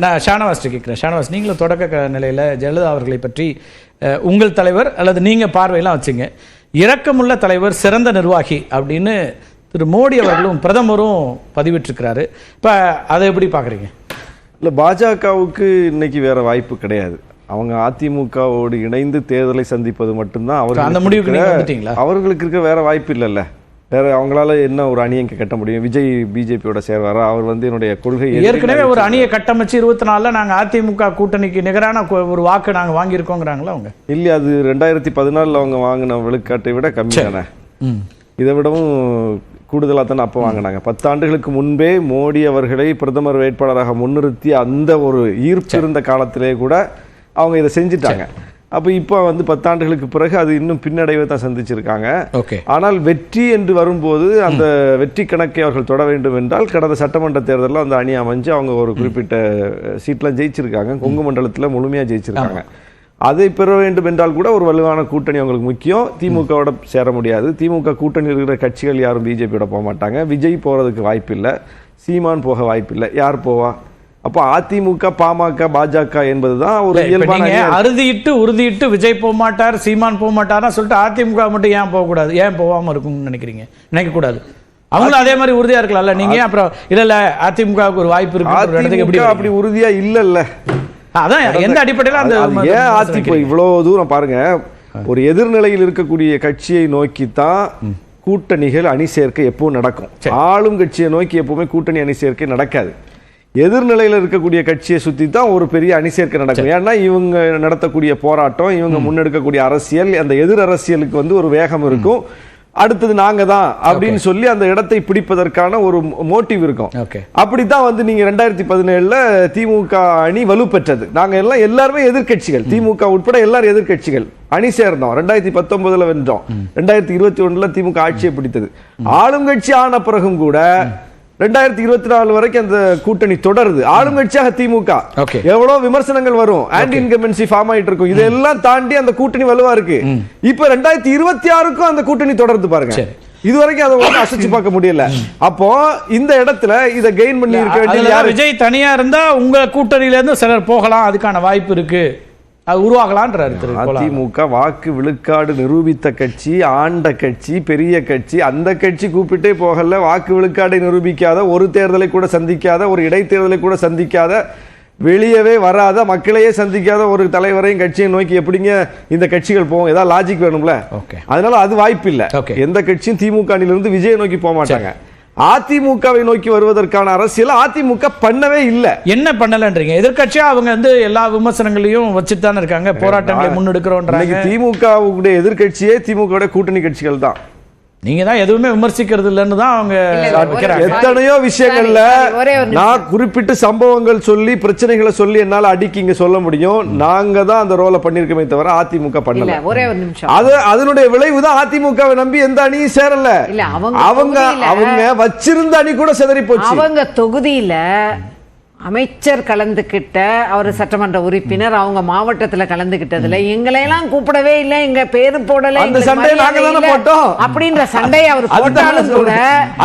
நான் ஷானவாஸ் கேட்குறேன். ஷானவாஸ், நீங்களும் தொடக்க நிலையில் ஜெயலலிதா அவர்களை பற்றி உங்கள் தலைவர் அல்லது நீங்கள் பார்வையெல்லாம் வச்சுங்க, இரக்கமுள்ள தலைவர், சிறந்த நிர்வாகி அப்படின்னு திரு மோடி அவர்களும் பிரதமரும் பதிவிட்டிருக்கிறாரு. இப்போ அதை எப்படி பார்க்குறீங்க? இல்லை, பாஜகவுக்கு இன்னைக்கு வேற வாய்ப்பு கிடையாது. அவங்க அதிமுகவோடு இணைந்து தேர்தலை சந்திப்பது மட்டும்தான் அந்த முடிவுக்கு வந்துட்டீங்களா? அவர்களுக்கு இருக்க வேற வாய்ப்பு இல்லைல்ல. வேற அவங்களால என்ன ஒரு அணியை கட்ட முடியும்? விஜய் பிஜேபியோட சேர்வாரா? அவர் வந்து என்னுடைய கொள்கை ஏற்கனவே ஒரு அணியை கட்டமைச்சு 24 நாங்கள் அதிமுக கூட்டணிக்கு நிகரான ஒரு வாக்கு நாங்கள் வாங்கியிருக்கோங்கிறாங்களா அவங்க? இல்லை, அது 2014 அவங்க வாங்கின விழுக்காட்டை விட கம்மி தானே. இதை விடவும் கூடுதலாக தானே அப்போ வாங்கினாங்க. 10 ஆண்டுகளுக்கு முன்பே மோடி அவர்களை பிரதமர் வேட்பாளராக முன்னிறுத்தி அந்த ஒரு ஈர்ப்பு இருந்த காலத்திலே கூட அவங்க இதை செஞ்சுட்டாங்க. அப்போ இப்போ வந்து 10 ஆண்டுகளுக்கு பிறகு அது இன்னும் பின்னடைவை தான் சந்திச்சிருக்காங்க. ஆனால் வெற்றி என்று வரும்போது அந்த வெற்றி கணக்கை அவர்கள் தொட வேண்டும் என்றால் கடந்த சட்டமன்ற தேர்தலில் அந்த அணி அமைஞ்சு அவங்க ஒரு குறிப்பிட்ட சீட்லாம் ஜெயிச்சிருக்காங்க. கொங்கு மண்டலத்தில் முழுமையாக ஜெயிச்சிருக்காங்க. அதை பெற வேண்டும் என்றால் கூட ஒரு வலுவான கூட்டணி அவங்களுக்கு முக்கியம். திமுகவோட சேர முடியாது. திமுக கூட்டணி இருக்கிற கட்சிகள் யாரும் பிஜேபியோட போக மாட்டாங்க. விஜய் போகிறதுக்கு வாய்ப்பு இல்லை, சீமான் போக வாய்ப்பு இல்லை. யார் போவா? அப்போ அதிமுக, பாமக, பாஜக என்பதுதான் ஒரு இயல்பான. உறுதியிட்டு விஜய் போக மாட்டார், சீமான் போக மாட்டார்னா சொல்லிட்டு அதிமுக மட்டும் ஏன் போகக்கூடாது? ஏன் போகாம இருக்கும்னு நினைக்கிறீங்க? நினைக்கக்கூடாது. அவங்களும் அதே மாதிரி உறுதியா இருக்கலாம்ல. நீங்க அப்புறம் இல்ல அதிமுகவுக்கு ஒரு வாய்ப்பு இருக்கு எப்படி அப்படி உறுதியா இல்ல. அதான் எந்த அடிப்படையில் அந்த ஏன் அதிமுக இவ்வளவு தூரம் பாருங்க, ஒரு எதிர்நிலையில் இருக்கக்கூடிய கட்சியை நோக்கித்தான் கூட்டணிகள் அணி சேர்க்கை எப்பவும் நடக்கும். ஆளும் கட்சியை நோக்கி எப்பவுமே கூட்டணி அணி சேர்க்கை நடக்காது. எதிர்நிலையில் இருக்கக்கூடிய கட்சியை சுற்றி தான் ஒரு பெரிய அணி சேர்க்கை நடக்கும். ஏன்னா இவங்க நடத்தக்கூடிய போராட்டம், இவங்க முன்னெடுக்கக்கூடிய அரசியல், அந்த எதிர் அரசியலுக்கு வந்து ஒரு வேகம் இருக்கும். அடுத்தது நாங்க தான் அப்படின்னு சொல்லி அந்த இடத்தை பிடிப்பதற்கான ஒரு மோட்டிவ் இருக்கும். அப்படித்தான் வந்து நீங்க 2017 திமுக அணி வலுப்பெற்றது. நாங்க எல்லாருமே எதிர்கட்சிகள், திமுக உட்பட எல்லாரும் எதிர்கட்சிகள் அணி சேர்ந்தோம். 2019 வென்றோம். 2021 திமுக ஆட்சியை பிடித்தது. ஆளும் கட்சி ஆன பிறகும் கூட 2024 வரைக்கும் அந்த கூட்டணி தொடருது. ஆளுங்கட்சியாக திமுக. எவ்வளவு விமர்சனங்கள் வரும், ஆன்டி இன்கம்பன்சி ஃபார்ம் ஆயிட்டு இருக்கும். இதெல்லாம் தாண்டி அந்த கூட்டணி வலுவா இருக்கு. இப்ப 2026க்கும் அந்த கூட்டணி தொடர்ந்து பாருங்க. இதுவரைக்கும் அதை அசைச்சு பார்க்க முடியல. அப்போ இந்த இடத்துல இதை கெயின் பண்ணி இருக்க வேண்டியது யார்? விஜய் தனியா இருந்தா உங்க கூட்டணியில இருந்து சிலர் போகலாம், அதுக்கான வாய்ப்பு இருக்கு, அது உருவாகலான்றாரு. அதிமுக வாக்கு விழுக்காடு நிரூபித்த கட்சி, ஆண்ட கட்சி, பெரிய கட்சி. அந்த கட்சி கூப்பிட்டே போகல. வாக்கு விழுக்காடை நிரூபிக்காத, ஒரு தேர்தலை கூட சந்திக்காத, ஒரு இடைத்தேர்தலை கூட சந்திக்காத, வெளியவே வராத, மக்களையே சந்திக்காத ஒரு தலைவரையும் கட்சியை நோக்கி எப்படிங்க இந்த கட்சிகள் போகும்? ஏதாவது லாஜிக் வேணும்ல. அதனால அது வாய்ப்பு இல்லை. எந்த கட்சியும் திமுக அணியிலிருந்து விஜய் நோக்கி போக மாட்டாங்க. அதிமுகவை நோக்கி வருவதற்கான அரசியல் அதிமுக பண்ணவே இல்லை. என்ன பண்ணலன்றீங்க? எதிர்கட்சியா அவங்க வந்து எல்லா விமர்சனங்களையும் வச்சுட்டு தானே இருக்காங்க, போராட்டங்களை முன்னெடுக்கிறோன்றாங்க. திமுக எதிர்கட்சியே திமுக கூட்டணி கட்சிகள் தான். நீங்க தான் எதுவுமே விமர்சிக்கிறது இல்லைன்னு தான் அவங்க எத்தனையோ விஷயங்கள்ல நான் குறிப்பிட்ட சம்பவங்கள் சொல்லி பிரச்சனைகளை சொல்லி என்னால அடிக்கி இங்க சொல்ல முடியும். நாங்க தான் அந்த ரோலை பண்ணிருக்கோமே தவிர அதிமுக பண்ணல. அது அதனுடைய விளைவு தான். அதிமுகவை நம்பி எந்த அணியும் சேரல. அவங்க வச்சிருந்த அணி கூட சிதறி போச்சு. அவங்க தொகுதியில அமைச்சர் கலந்துகிட்ட, அவர் சட்டமன்ற உறுப்பினர், அவங்க மாவட்டத்துல கலந்துகிட்டதுல எங்களையெல்லாம் கூப்பிடவே இல்லை, எங்க பேரு போடல, அந்த சண்டை நாங்க தான போட்டோம் அப்படின்ற சண்டையை அவர் போட்டாலும் கூட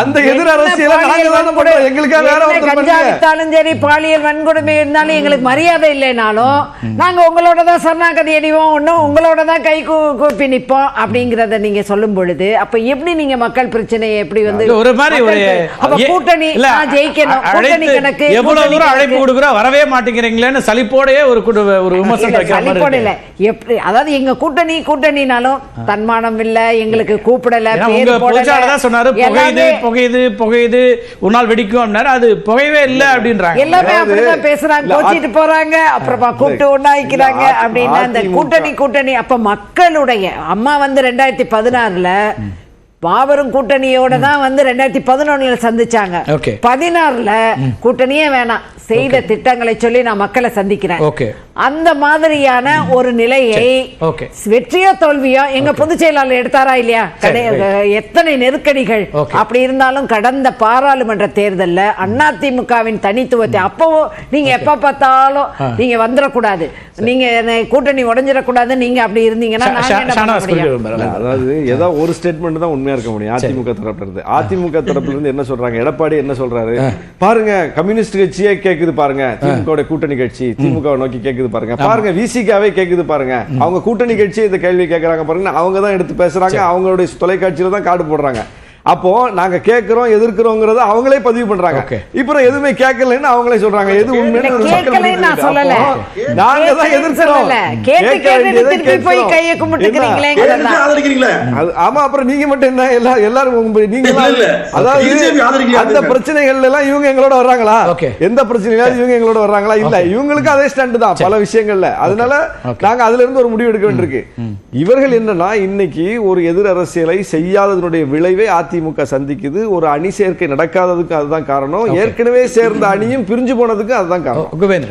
அந்த எதிர் அரசியலை நாங்க தான போட்டோம். எங்களுக்காக வேற ஒருத்தர் கஞ்சா வித்தாலும் சரி, பாலியல் வன்கொடுமை இருந்தாலும் எங்களுக்கு மரியாதை இல்லைனாலும் நாங்க உங்களோட தான் சரணாகதி அடிவோம், ஒன்னும் உங்களோட தான் கை கூப்பி நிப்போம் அப்படிங்கறத நீங்க சொல்லும் பொழுது அப்ப எப்படி நீங்க மக்கள் பிரச்சனையை எப்படி வந்து ஒரு மாதிரி கூட்டணி ஜெயிக்கணும், கூட்டணி கணக்கு அழைப்பு கொடுக்குற வரவே மாட்டேங்கிறீங்களேன்னு சலிப்போடே ஒரு விமர்சனம் வைக்கிற இல்ல. எப்படி அதாவது எங்க கூட்டணினாலும் தன்மானம் இல்ல, எங்களுக்கு கூப்பிடல, சொன்னாரு புகையுது ஒரு நாள் வெடிக்கும் அப்படின்னாரு. அது புகையவே இல்ல அப்படின்றாங்க. எல்லாமே அப்படிதான் பேசுறாங்க, கோச்சிட்டு போறாங்க, அப்புறமா கூப்பிட்டு ஒண்ணாக்கிறாங்க அப்படின்னா அந்த கூட்டணி. அப்ப மக்களுடைய அம்மா வந்து 2016 மாபெரும் கூட்டணியோட தான் வந்து 2011 சந்திச்சாங்க. 16 கூட்டணியே வேணாம், செய்த திட்டங்களை சொல்லி நான் மக்களை சந்திக்கிறேன். அந்த மாதிரியான ஒரு நிலையை வெற்றியோ தோல்வியோ எங்க பொதுச் செயலாளர் எடுத்தாரா இல்லையா? எத்தனை நெருக்கடிகள் அப்படி இருந்தாலும் கடந்த பாராளுமன்ற தேர்தலில் அதிமுகவின் தனித்துவத்தை அப்போ நீங்க எப்ப பார்த்தாலும் நீங்க வந்துடக்கூடாது, நீங்க கூட்டணி உடைஞ்சிடக்கூடாது, நீங்க அப்படி இருந்தீங்கன்னா நாங்க என்ன பண்ண ஷானவாஸ் முடியும்? குறிப்பிட விரும்புறேன். அதாவது ஏதாவது ஒரு ஸ்டேட்மெண்ட் தான் உண்மையா இருக்க முடியும் அதிமுக தரப்புல இருந்து. அதிமுக தரப்புல இருந்து என்ன சொல்றாங்க, எடப்பாடி என்ன சொல்றாரு பாருங்க, கம்யூனிஸ்ட் கட்சியே கேக்குது பாருங்க, திமுக கூட்டணி கட்சி திமுக நோக்கி கேக்குது பாருங்க, பாருங்க விசிகாவே கேக்குது பாருங்க, அவங்க கூட்டணி கட்சி இந்த கேள்வி கேட்கறாங்க பாருங்க, அவங்க தான் எடுத்து பேசுறாங்க, அவங்களுடைய தொலைக்காட்சியில தான் கார்டு போடுறாங்க. அப்போ நாங்க கேட்கிறோம் எதிர்க்கிறோங்கிறத அவங்களே பதிவு பண்றாங்க. இப்போ எதுவுமே கேட்கலன்னு அவங்களே சொல்றாங்க. எது உண்மைன்னு கேட்கலன்னு நான் சொல்லல, நாங்க தான் எதிர்க்கிறோம். கேட்டு கேட்டு திருப்பி போய் கையை கும்பிட்டுக்கிறீங்களே. ஆமா, அப்புறம் நீங்க மட்டும் என்ன எல்லாரும் நீங்க அதாவது அந்த பிரச்சனைகள் எல்லாம் இவங்க எங்களோட வர்றாங்களா? எந்த பிரச்சனையாவது இவங்க எங்களோட வர்றாங்களா? இல்ல, இவங்களுக்கு அதே ஸ்டாண்ட் தான் பல விஷயங்கள்ல. அதனால நாங்க அதுல இருந்து ஒரு முடிவு எடுக்க வேண்டியிருக்கு. இவர்கள் என்னன்னா இன்னைக்கு ஒரு எதிர் அரசியலை செய்யாததனுடைய விளைவை அதிமுக சந்திக்குது. ஒரு அணி சேர்க்கை நடக்காததுக்கு அதுதான் காரணம். ஏற்கனவே சேர்ந்த அணியும் பிரிஞ்சு போனதுக்கு அதுதான் காரணம். குபேந்திரன்